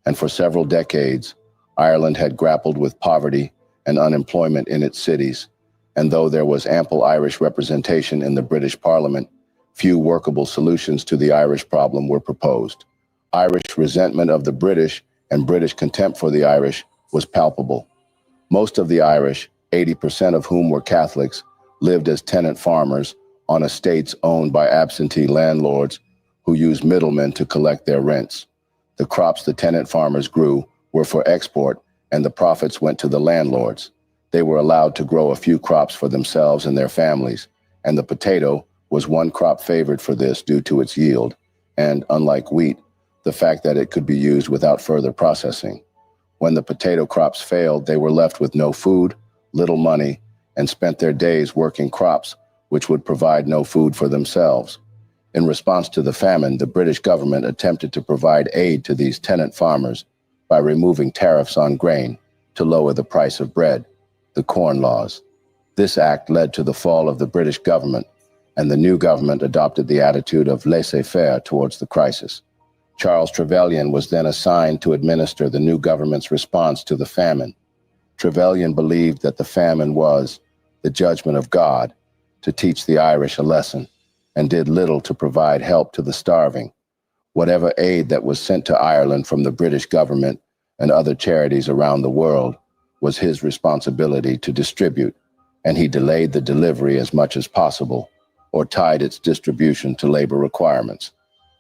and for several decades, Ireland had grappled with poverty and unemployment in its cities, and though there was ample Irish representation in the British Parliament, few workable solutions to the Irish problem were proposed. Irish resentment of the British and British contempt for the Irish was palpable. Most of the Irish, 80% of whom were Catholics, lived as tenant farmers on estates owned by absentee landlords who used middlemen to collect their rents. The crops the tenant farmers grew were for export, and the profits went to the landlords. They were allowed to grow a few crops for themselves and their families, and the potato was one crop favored for this due to its yield, and, unlike wheat, the fact that it could be used without further processing. When the potato crops failed, they were left with no food, little money, and spent their days working crops which would provide no food for themselves. In response to the famine, the British government attempted to provide aid to these tenant farmers by removing tariffs on grain to lower the price of bread, the Corn Laws. This act led to the fall of the British government, and the new government adopted the attitude of laissez-faire towards the crisis. Charles Trevelyan was then assigned to administer the new government's response to the famine. Trevelyan believed that the famine was the judgment of God to teach the Irish a lesson, and did little to provide help to the starving. Whatever aid that was sent to Ireland from the British government and other charities around the world was his responsibility to distribute, and he delayed the delivery as much as possible, or tied its distribution to labor requirements.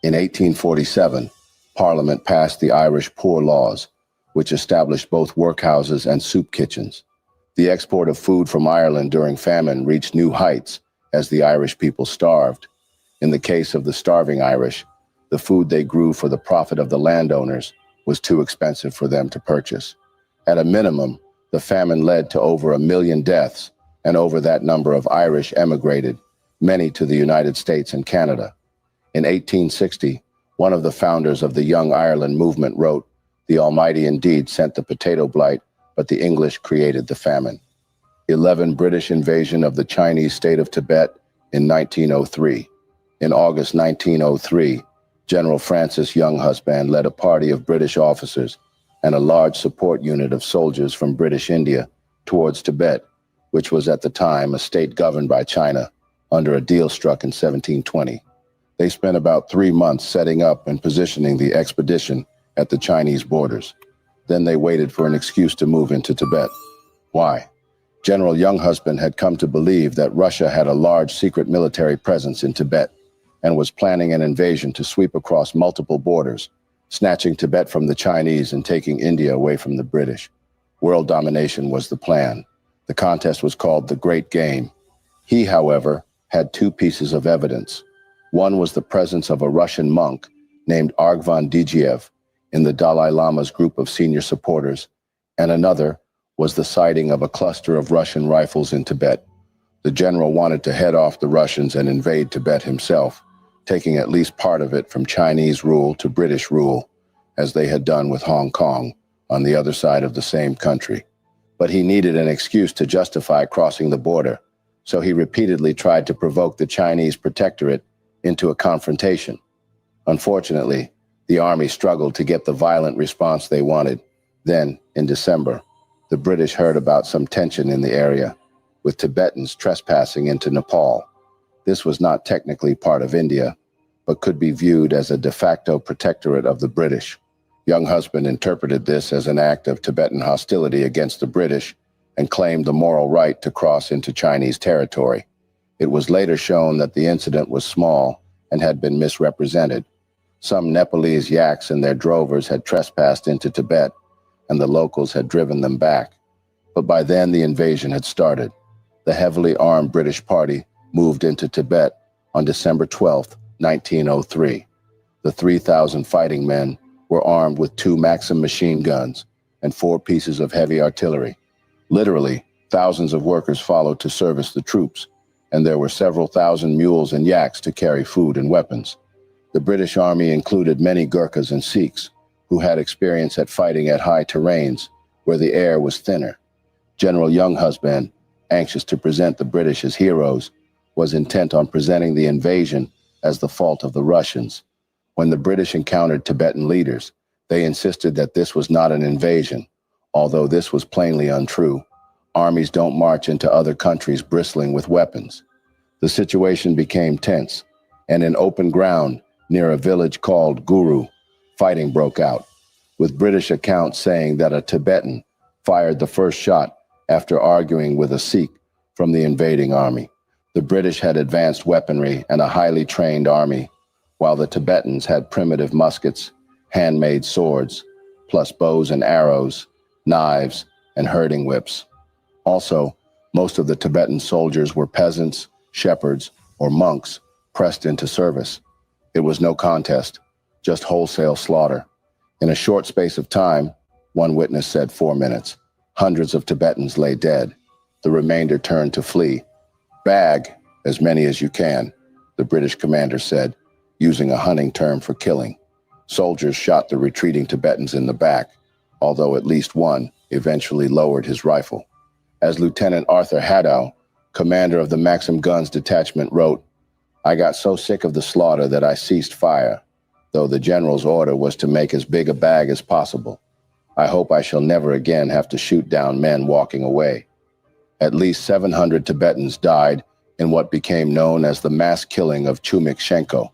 In 1847, Parliament passed the Irish Poor Laws, which established both workhouses and soup kitchens. The export of food from Ireland during famine reached new heights as the Irish people starved. In the case of the starving Irish, the food they grew for the profit of the landowners was too expensive for them to purchase. At a minimum, the famine led to over 1 million deaths, and over that number of Irish emigrated, many to the United States and Canada. In 1860, one of the founders of the Young Ireland movement wrote, "The Almighty indeed sent the potato blight, but the English created the famine." 11 British invasion of the Chinese state of Tibet in 1903. In August 1903, General Francis Younghusband led a party of British officers and a large support unit of soldiers from British India towards Tibet, which was at the time a state governed by China under a deal struck in 1720. They spent about 3 months setting up and positioning the expedition at the Chinese borders. Then they waited for an excuse to move into Tibet. Why? General Younghusband had come to believe that Russia had a large secret military presence in Tibet and was planning an invasion to sweep across multiple borders, snatching Tibet from the Chinese and taking India away from the British. World domination was the plan. The contest was called the Great Game. He, however, had 2 pieces of evidence. One was the presence of a Russian monk named Arghvan Digiev in the Dalai Lama's group of senior supporters, and another was the sighting of a cluster of Russian rifles in Tibet. The general wanted to head off the Russians and invade Tibet himself, taking at least part of it from Chinese rule to British rule, as they had done with Hong Kong on the other side of the same country. But he needed an excuse to justify crossing the border, so he repeatedly tried to provoke the Chinese protectorate into a confrontation. Unfortunately, the army struggled to get the violent response they wanted. Then, in December, the British heard about some tension in the area, with Tibetans trespassing into Nepal. This was not technically part of India, but could be viewed as a de facto protectorate of the British. Younghusband interpreted this as an act of Tibetan hostility against the British and claimed the moral right to cross into Chinese territory. It was later shown that the incident was small and had been misrepresented. Some Nepalese yaks and their drovers had trespassed into Tibet, and the locals had driven them back. But by then the invasion had started. The heavily armed British party moved into Tibet on December 12, 1903. The 3,000 fighting men were armed with 2 Maxim machine guns and 4 pieces of heavy artillery. Literally, thousands of workers followed to service the troops, and there were several thousand mules and yaks to carry food and weapons. The British Army included many Gurkhas and Sikhs who had experience at fighting at high terrains where the air was thinner. General Younghusband, anxious to present the British as heroes, was intent on presenting the invasion as the fault of the Russians. When the British encountered Tibetan leaders, they insisted that this was not an invasion, although this was plainly untrue. Armies don't march into other countries bristling with weapons. The situation became tense, and in open ground near a village called Guru, fighting broke out, with British accounts saying that a Tibetan fired the first shot after arguing with a Sikh from the invading army. The British had advanced weaponry and a highly trained army, while the Tibetans had primitive muskets, handmade swords, plus bows and arrows, knives, and herding whips. Also, most of the Tibetan soldiers were peasants, shepherds, or monks pressed into service. It was no contest, just wholesale slaughter. In a short space of time, one witness said 4 minutes, hundreds of Tibetans lay dead. The remainder turned to flee. Bag as many as you can, the British commander said, using a hunting term for killing. Soldiers shot the retreating Tibetans in the back, although at least one eventually lowered his rifle. As Lieutenant Arthur Hadow, commander of the Maxim Guns Detachment, wrote, "I got so sick of the slaughter that I ceased fire, though the general's order was to make as big a bag as possible. I hope I shall never again have to shoot down men walking away." At least 700 Tibetans died in what became known as the mass killing of Chumik-Shenko.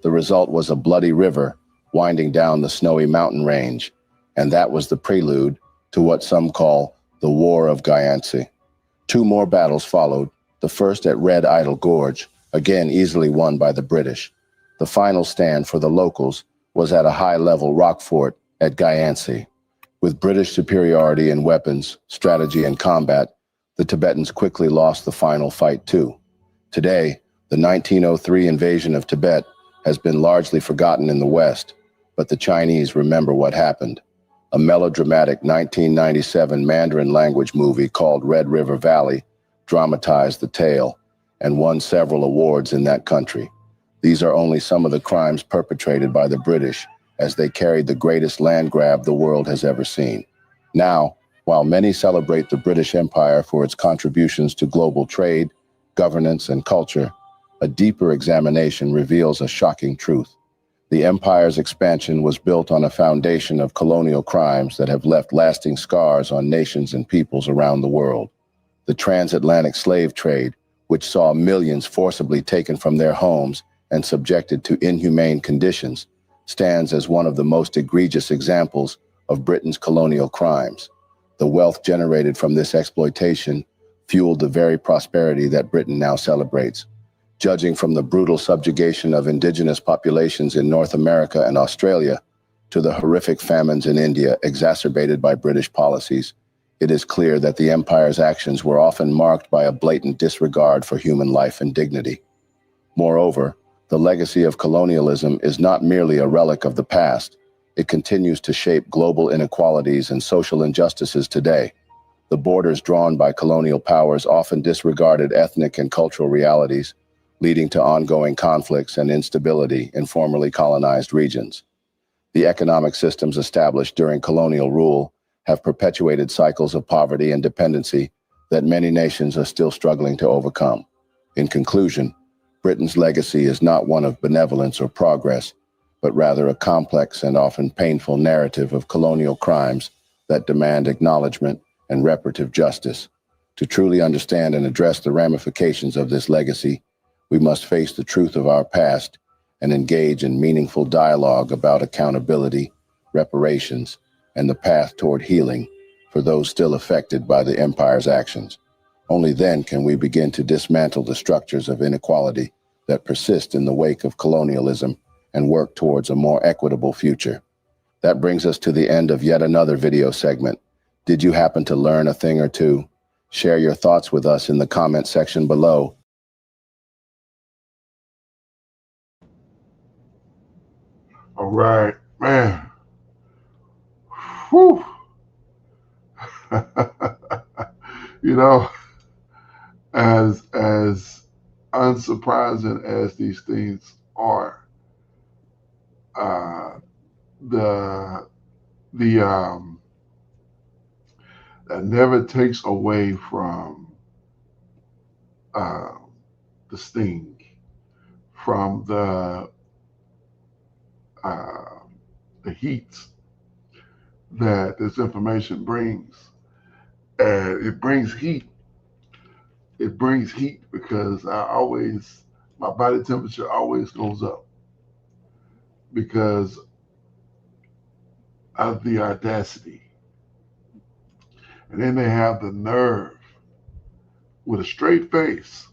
The result was a bloody river winding down the snowy mountain range, and that was the prelude to what some call the War of Gyansi. 2 more battles followed, the first at Red Idol Gorge, again easily won by the British. The final stand for the locals was at a high-level rock fort at Gyansi. With British superiority in weapons, strategy, and combat, the Tibetans quickly lost the final fight too. Today, the 1903 invasion of Tibet has been largely forgotten in the West, but the Chinese remember what happened. A melodramatic 1997 Mandarin language movie called Red River Valley dramatized the tale and won several awards in that country. These are only some of the crimes perpetrated by the British as they carried the greatest land grab the world has ever seen. Now, while many celebrate the British Empire for its contributions to global trade, governance, and culture, a deeper examination reveals a shocking truth. The empire's expansion was built on a foundation of colonial crimes that have left lasting scars on nations and peoples around the world. The transatlantic slave trade, which saw millions forcibly taken from their homes and subjected to inhumane conditions, stands as one of the most egregious examples of Britain's colonial crimes. The wealth generated from this exploitation fueled the very prosperity that Britain now celebrates. Judging from the brutal subjugation of indigenous populations in North America and Australia to the horrific famines in India exacerbated by British policies, it is clear that the empire's actions were often marked by a blatant disregard for human life and dignity. Moreover, the legacy of colonialism is not merely a relic of the past. It continues to shape global inequalities and social injustices today. The borders drawn by colonial powers often disregarded ethnic and cultural realities, leading to ongoing conflicts and instability in formerly colonized regions. The economic systems established during colonial rule have perpetuated cycles of poverty and dependency that many nations are still struggling to overcome. In conclusion, Britain's legacy is not one of benevolence or progress, but rather a complex and often painful narrative of colonial crimes that demand acknowledgement and reparative justice. To truly understand and address the ramifications of this legacy, we must face the truth of our past and engage in meaningful dialogue about accountability, reparations, and the path toward healing for those still affected by the empire's actions. Only then can we begin to dismantle the structures of inequality that persist in the wake of colonialism and work towards a more equitable future. That brings us to the end of yet another video segment. Did you happen to learn a thing or two? Share your thoughts with us in the comment section below. All right, man. Whew. You know, as unsurprising as these things are, that never takes away from the sting, from the heat that this information brings. And it brings heat. It brings heat because my body temperature always goes up because of the audacity. And then they have the nerve with a straight face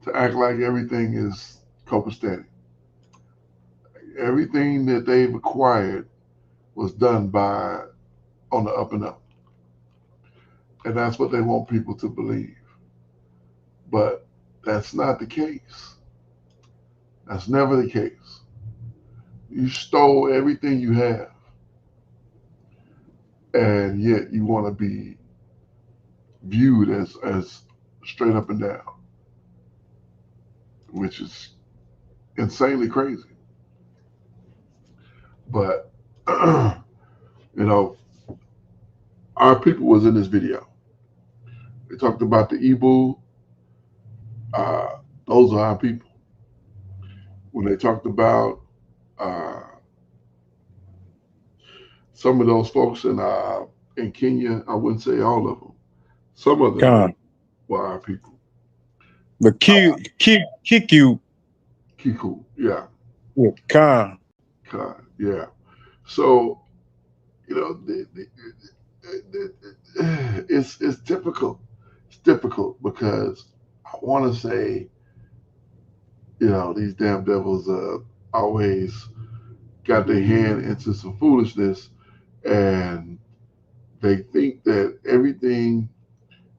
to act like everything is copacetic. Everything that they've acquired was done on the up and up. And that's what they want people to believe. But that's not the case. That's never the case. You stole everything you have, and yet you want to be viewed as straight up and down, which is insanely crazy. But you know, our people was in this video. They talked about the Igbo. Those are our people. When they talked about some of those folks in Kenya, I wouldn't say all of them. Some of them were our people. The Kiku, yeah. Khan, yeah. So, you know, it's difficult. It's difficult because I want to say, you know, these damn devils always got their hand into some foolishness, and they think that everything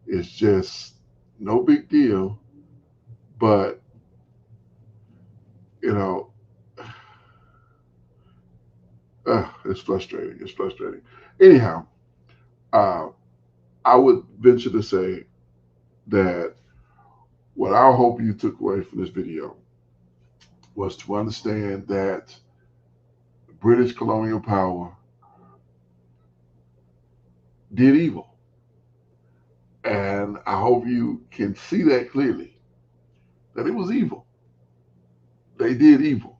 is just no big deal. But, you know, it's frustrating. It's frustrating. Anyhow, I would venture to say that what I hope you took away from this video was to understand that British colonial power did evil. And I hope you can see that clearly, that it was evil. They did evil.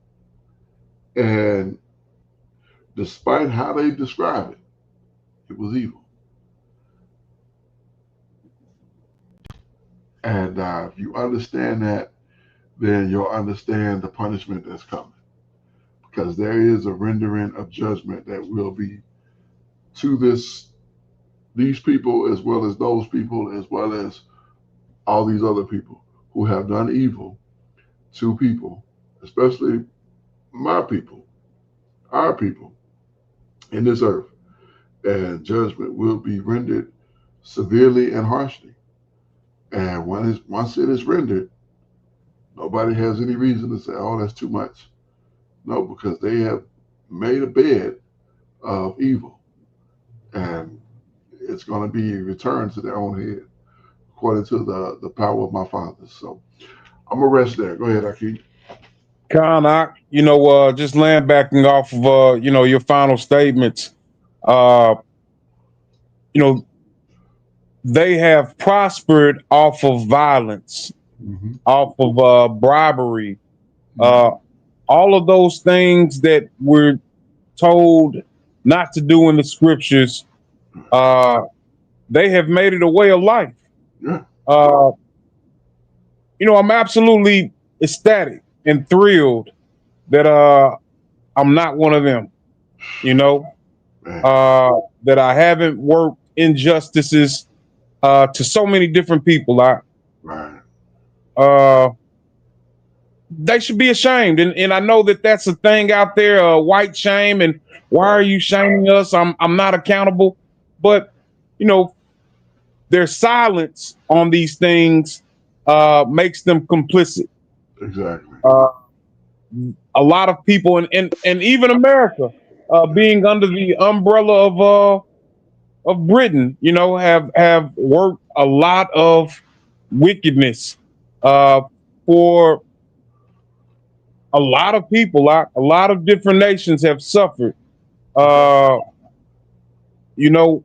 And despite how they describe it, it was evil. And if you understand that, then you'll understand the punishment that's coming. Because there is a rendering of judgment that will be to these people, as well as those people, as well as all these other people who have done evil to people, especially my people, our people in this earth. And judgment will be rendered severely and harshly. And once it is rendered, nobody has any reason to say, oh, that's too much. No, because they have made a bed of evil. And it's going to be returned to their own head, according to the power of my fathers. So I'm going to rest there. Go ahead, Akeem. Khan, you know, just land backing off of, you know, your final statements. You know, they have prospered off of violence, off of bribery, all of those things that we're told not to do in the scriptures. They have made it a way of life. Yeah. You know, I'm absolutely ecstatic and thrilled that I'm not one of them. You know, that I haven't worked injustices to so many different people. They should be ashamed, and I know that that's a thing out there, white shame, and why are you shaming us? I'm not accountable, but you know, their silence on these things makes them complicit. Exactly. A lot of people, and even America, being under the umbrella of Britain, you know, have worked a lot of wickedness for a lot of people. A lot of different nations have suffered. You know,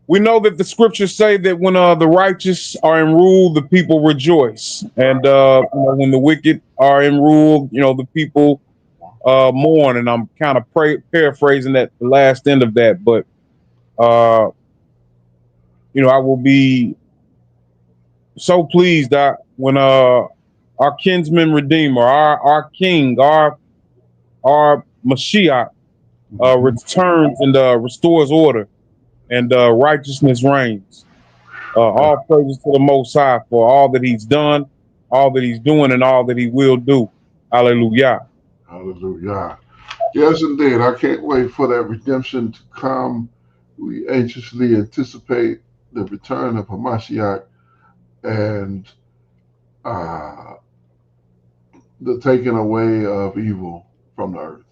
we know that the scriptures say that when the righteous are in rule, the people rejoice, and you know, when the wicked are in rule, you know, the people mourn. And I'm kind of paraphrasing that, the last end of that, but you know, I will be so pleased that when our kinsman redeemer, our king, our Mashiach returns and restores order and righteousness reigns. All praises to the Most High for all that he's done, all that he's doing, and all that he will do. Hallelujah. Hallelujah. Yes, indeed. I can't wait for that redemption to come. We anxiously anticipate the return of Hamashiach, and the taking away of evil from the earth.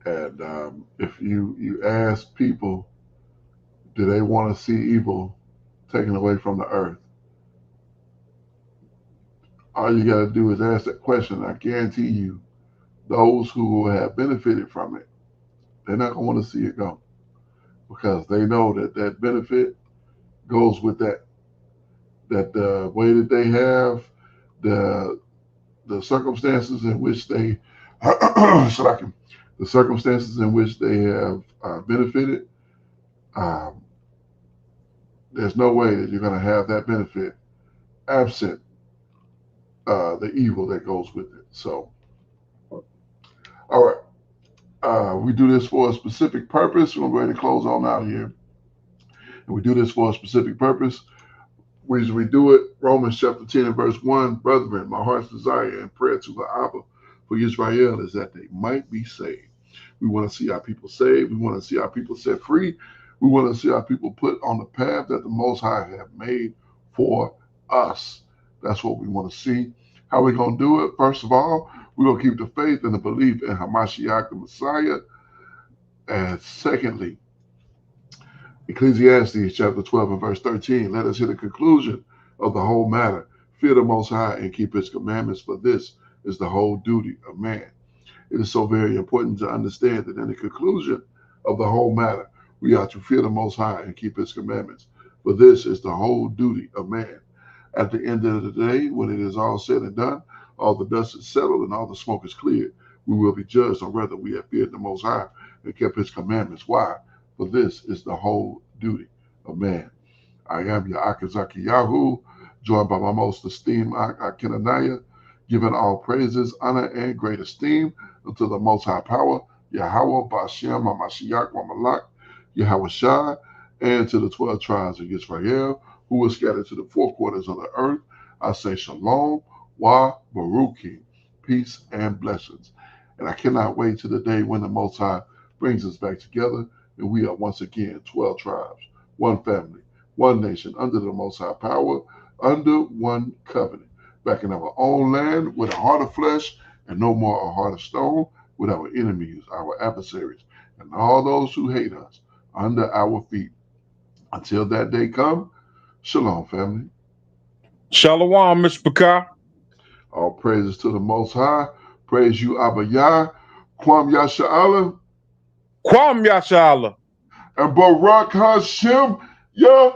And if you ask people, do they want to see evil taken away from the earth? All you got to do is ask that question. I guarantee you, those who have benefited from it, they're not going to want to see it go, because they know that that benefit goes with that. That the way that they have, the circumstances in which they, the circumstances in which they have benefited, there's no way that you're going to have that benefit absent the evil that goes with it. So, all right. We do this for a specific purpose. We're going to close on out here. And we do this for a specific purpose. We do it, Romans chapter 10 and verse 1, brethren, my heart's desire and prayer to the Abba for Israel is that they might be saved. We want to see our people saved. We want to see our people set free. We want to see our people put on the path that the Most High have made for us. That's what we want to see. How are we going to do it? First of all, we're going to keep the faith and the belief in Hamashiach the Messiah. And secondly, Ecclesiastes chapter 12 and verse 13, let us hear the conclusion of the whole matter. Fear the Most High and keep his commandments, for this is the whole duty of man. It is so very important to understand that in the conclusion of the whole matter, we are to fear the Most High and keep his commandments, for this is the whole duty of man. At the end of the day, when it is all said and done, all the dust is settled and all the smoke is cleared, we will be judged on whether we have feared the Most High and kept his commandments. Why? For this is the whole duty of man. I am your Akazaki Yahu, joined by my most esteemed Akinanaya, giving all praises, honor, and great esteem unto the Most High Power, Yahweh, Bashem, Hamashiach, Malak, Yahweh Shai, and to the 12 tribes of Israel, who were scattered to the four quarters of the earth. I say shalom, wa baruki, peace and blessings. And I cannot wait to the day when the Most High brings us back together, and we are once again 12 tribes, one family, one nation, under the Most High Power, under one covenant, back in our own land with a heart of flesh and no more a heart of stone, with our enemies, our adversaries, and all those who hate us under our feet. Until that day come, shalom, family. Shalom, Mr. Bakar. All praises to the Most High. Praise you, Abba Yah, Kwam Yasha'Allah, Kwam Yasha'Allah, and Barak Hashem Yahweh.